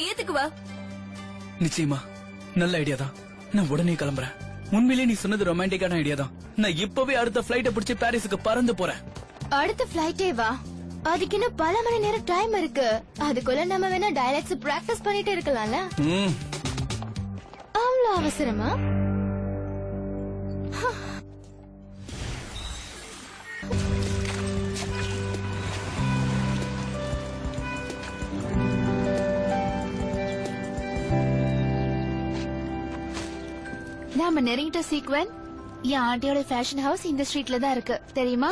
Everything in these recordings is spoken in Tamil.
ஏத்துக்குவா? நிச்சயமா நல்ல ஐடியா தான். நான் உடனே கிளம்புறேன். உண்மையிலேயே நீ சொன்னது ரொமான்டிக்கான ஐடியா தான். நான் இப்பவே அடுத்த பிளைட்ட பிடிச்சு பாரிஸுக்கு பறந்து போறேன். அடுத்த பிளைட்டே வா. அதுக்கு இன்னும் பல மணி நேரம் டைம் இருக்கு. அதுக்குள்ள நம்ம வேணா டயலாக்ஸ் பிராக்டிஸ் பண்ணிட்டு இருக்கலாம்ல. அவ்வளவு அவசரமா? நாம நெருங்கிட்ட சீக்வன். என் ஆண்டியோட ஃபேஷன் ஹவுஸ் இந்த ஸ்ட்ரீட்ல தான் இருக்கு, தெரியுமா?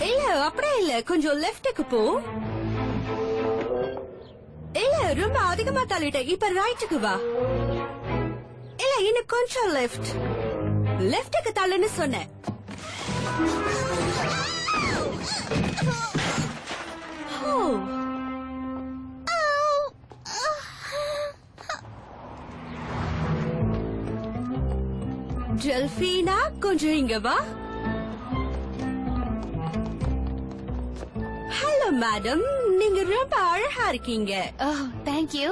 இல்ல அப்படியே இல்ல, கொஞ்சம் லெஃப்ட்டுக்கு போ. இல்ல ரொம்ப அதிகமா தள்ளிட்ட, இப்ப ரைட்டுக்கு வா. இல்ல இன்னும் கொஞ்சம் லெஃப்ட். லெஃப்ட்டுக்கு தள்ளுன்னு சொன்னேன். டெல்பீனா கொஞ்சம் இங்க வா. ஹலோ மேடம், நீங்க ரொம்ப அழகா இருக்கீங்க. Thank you.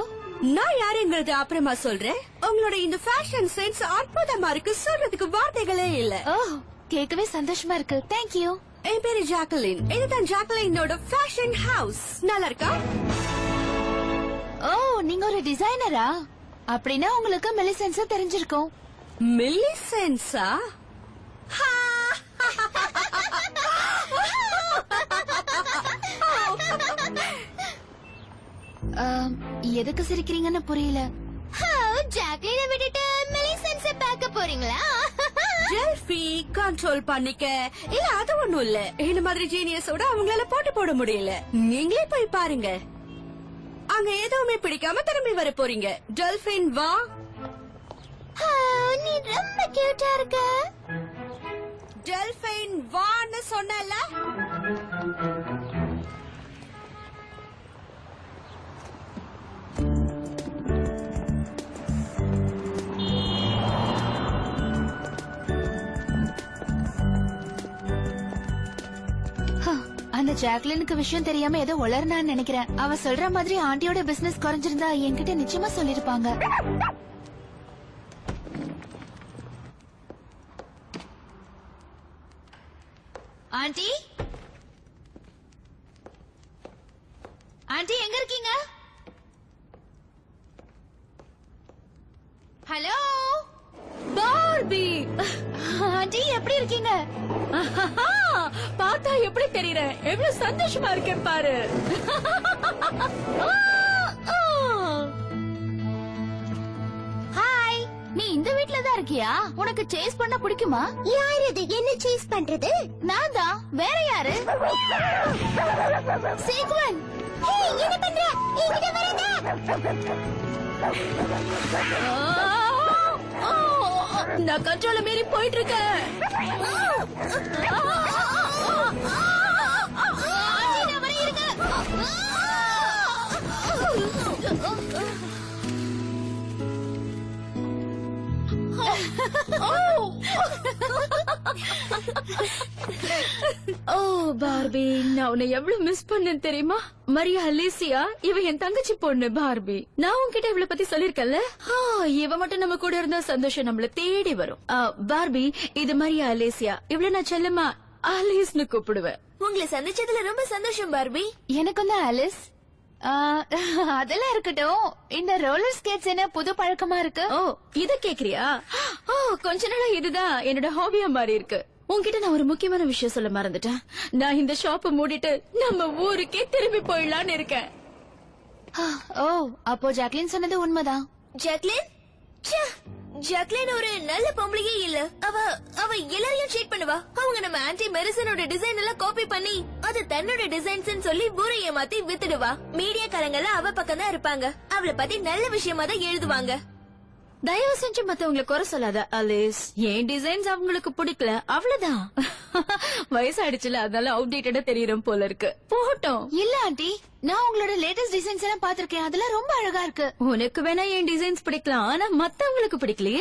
நான் யாருங்கிறது அப்புறமா சொல்றேன். உங்களோட இந்த ஃபேஷன் சென்ஸ் அற்புதமா இருக்கு, சொல்றதுக்கு வார்த்தைகளே இல்ல. கேட்கவே சந்தோஷமா இருக்கு. Thank you. என் பேரு ஜாக்கலின். இதுதான் ஜாக்கலினோட ஃபேஷன் ஹவுஸ். நல்லா இருக்கா? ஓ, நீங்க ஒரு டிசைனரா? அப்படின்னா உங்களுக்கு மெலிசென்ஸா தெரிஞ்சிருக்கும். மில்லிசென்ஸா? எதுக்கு சிரிக்கிறீங்கன்னு புரியல. ஜாக்லினை விட்டுட்டு மெலிசென்ஸ பார்க்க போறீங்களா? ஜெல்ஃபி கண்ட்ரோல் பண்ணிக்க. இல்ல அது ஒண்ணும் இல்ல, இந்த மாதிரி ஜீனியஸோட அவங்களால போட்டு போட முடியல. நீங்களே போய் பாருங்க. அங்க எதுவுமே பிடிக்காம திரும்பி வர போறீங்க. டெல்பின் வா. நீ ரொம்ப கியூட்டா இருக்க. டெல்பின் வான்னு சொன்னல. அந்த ஜாக்லினுக்கு விஷயம் தெரியாம ஏதோ உளர்னான்னு நினைக்கிறேன். அவ சொல்ற மாதிரி ஆண்டியோட பிசினஸ் குறைஞ்சிருந்தா என்கிட்ட நிச்சயமா சொல்லிருப்பாங்க. ஆண்டி, ஆண்டி எங்க இருக்கீங்க? Hello Barbie. ஆண்டி, எப்படி இருக்கீங்க? பார்த்தா எப்படி தெரியற? எவ்வளவு சந்தோஷமா இருக்கேன் பாரு. ஹாய், நீ இந்த வீட்ல தான் இருக்கியா? உனக்கு சேஸ் பண்ண பிடிக்குமா? யார் இது? என்ன சேஸ் பண்றது? நான் தான். வேற யாரு? சீக்வன். ஏய், என்ன பண்ற? என்கிட்ட வராத. நான் கண்ட்ரோல மீறி போயிட்டு இருக்கேன். ஓ பார்பி, நான் உன்னை எவ்வளவு மிஸ் பண்ணேன் தெரியுமா? மரியா அலேசியா, இவ என் தங்கச்சி பொண்ணு பார்பி. நான் உன்கிட்ட இவளை பத்தி சொல்லிருக்கல. இவ மட்டும் நம்ம கூட இருந்தா சந்தோஷம் நம்மள தேடி வரும். பார்பி, இது மரியா அலேசியா. இவள நான் செல்லமா ஆலிஸ்னு கூப்பிடுவேன். உங்களை சந்திச்சதுல ரொம்ப சந்தோஷம் பார்பி. எனக்கும் தான் ஆலிஸ். அதெல்லாம் இருக்கட்டும், இந்த ரோலர் ஸ்கேட்ஸ் என்ன புது பழக்கமா இருக்கு? ஓ, இத கேக்குறியா? கொஞ்ச நாளா இதுதான் என்னோட ஹாபியா மாறி இருக்கு. உன்கிட்ட நான் ஒரு முக்கியமான விஷயம் சொல்ல மறந்துட்டேன். நான் இந்த ஷாப்பை மூடிட்டு நம்ம ஊருக்கே திரும்பி போயிடலான்னு இருக்கேன். ஓ, அப்போ ஜாக்லின் சொன்னது உண்மைதான். ஜாக்லின்? ஜாக்லின் ஒரு நல்ல பொம்பளையே இல்ல. அவ எல்லாரையும் சீட் பண்ணுவா. அவங்க நம்ம ஆன்டி மெரிசனோட டிசைன் எல்லாம் காப்பி பண்ணி அது தன்னோட டிசைன்ஸ் சொல்லி ஊரை ஏமாத்தி வித்துடுவா. மீடியாக்காரங்க எல்லாம் அவ பக்கம் தான் இருப்பாங்க. அவளை பத்தி நல்ல விஷயமா தான் எழுதுவாங்க. தயவு செஞ்சு மத்தவங்களை குறை சொல்லாத அலிஸ். என் டிசைன்ஸ் அவங்களுக்கு பிடிக்கல, அவ்வளவுதான். வயசாயிடுச்சுல, அதனால அவுடேட்டடா தெரியறோம் போல இருக்கு. போகட்டும். இல்ல ஆண்டி, நான் உங்களோட லேட்டஸ்ட் டிசைன்ஸ் எல்லாம் பாத்திருக்கேன். அதெல்லாம் ரொம்ப அழகா இருக்கு. உனக்கு வேணா என் டிசைன்ஸ் பிடிக்கலாம், ஆனா மத்தவங்களுக்கு பிடிக்கலையே.